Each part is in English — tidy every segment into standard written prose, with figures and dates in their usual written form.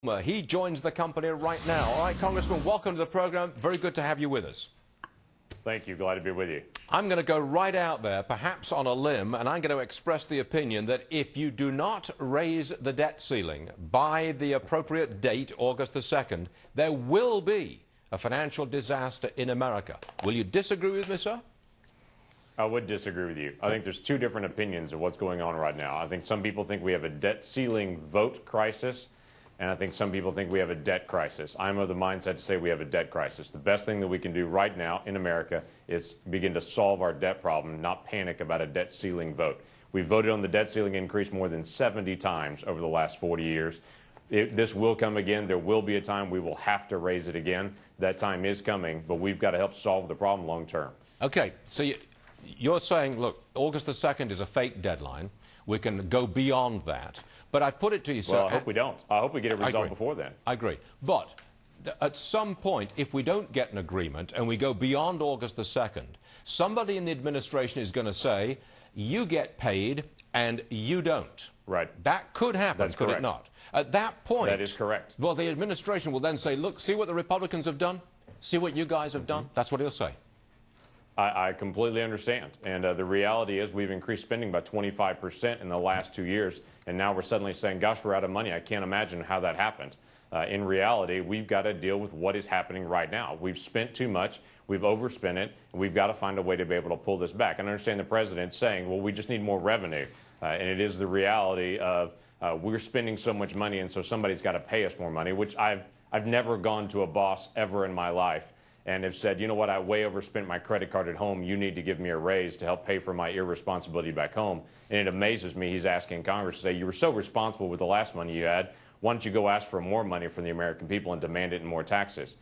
He joins the company right now. All right, Congressman, welcome to the program. Very good to have you with us. Thank you. Glad to be with you. I'm going to go right out there, perhaps on a limb, and I'm going to express the opinion that if you do not raise the debt ceiling by the appropriate date, August the 2nd, there will be a financial disaster in America. Will you disagree with me, sir? I would disagree with you. I think there's two different opinions of what's going on right now. I think some people think we have a debt ceiling vote crisis, and I think some people think we have a debt crisis. I'm of the mindset to say we have a debt crisis. The best thing that we can do right now in America is begin to solve our debt problem, not panic about a debt ceiling vote. We voted on the debt ceiling increase more than 70 times over the last 40 years. This will come again. There will be a time we will have to raise it again. That time is coming, but we've got to help solve the problem long term. Okay, so you're saying, look, August the 2nd is a fake deadline. We can go beyond that. But I put it to you, sir. Well, I hope we don't. I hope we get it resolved before then. I agree. But at some point, if we don't get an agreement and we go beyond August the 2nd, somebody in the administration is going to say, you get paid and you don't. Right. That could happen, That's could correct. it not? At that point... That is correct. Well, the administration will then say, look, see what the Republicans have done? See what you guys have done? That's what he'll say. I completely understand. And the reality is we've increased spending by 25% in the last 2 years, and now we're suddenly saying, gosh, we're out of money. I can't imagine how that happened. In reality, we've got to deal with what is happening right now. We've spent too much. We've overspent it. And we've got to find a way to be able to pull this back. And I understand the president saying, well, we just need more revenue. And it is the reality of we're spending so much money, and so somebody's got to pay us more money, which I've never gone to a boss ever in my life and have said, you know what, I way overspent my credit card at home. You need to give me a raise to help pay for my irresponsibility back home. And it amazes me he's asking Congress to say, you were so responsible with the last money you had. Why don't you go ask for more money from the American people and demand it in more taxes?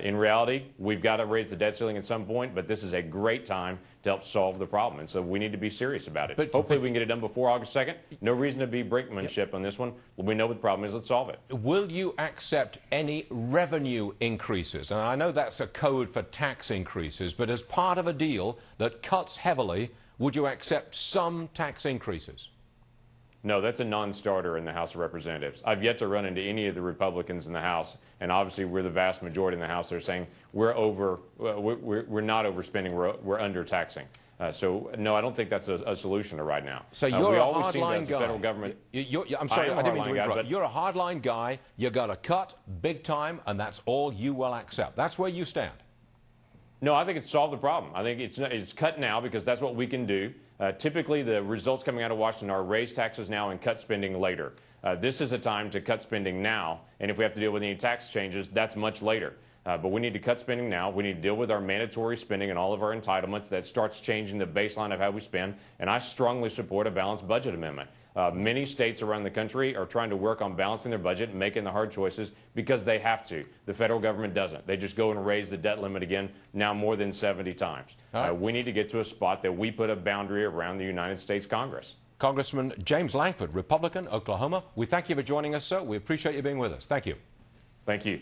In reality, we've got to raise the debt ceiling at some point, but this is a great time to help solve the problem. And so we need to be serious about it. Hopefully we can get it done before August 2nd. No reason to be brinkmanship on this one. We know what the problem is. Let's solve it. Will you accept any revenue increases? And I know that's a code for tax increases, but as part of a deal that cuts heavily, would you accept some tax increases? No, that's a non-starter in the House of Representatives. I've yet to run into any of the Republicans in the House, and obviously we're the vast majority in the House. They're saying we're not overspending, we're under-taxing. So, no, I don't think that's a solution to right now. So you're a hardline guy. Federal government. I'm sorry, I didn't mean to interrupt. You're a hardline guy. You got to cut big time, and that's all you will accept. That's where you stand. No, I think it's solved the problem. I think it's cut now because that's what we can do. Typically, the results coming out of Washington are raise taxes now and cut spending later. This is a time to cut spending now, and if we have to deal with any tax changes, that's much later. But we need to cut spending now. We need to deal with our mandatory spending and all of our entitlements. That starts changing the baseline of how we spend, and I strongly support a balanced budget amendment. Many states around the country are trying to work on balancing their budget and making the hard choices because they have to. The federal government doesn't. They just go and raise the debt limit again, now more than 70 times. We need to get to a spot that we put a boundary around the United States Congress. Congressman James Lankford, Republican, Oklahoma. We thank you for joining us, sir. We appreciate you being with us. Thank you. Thank you.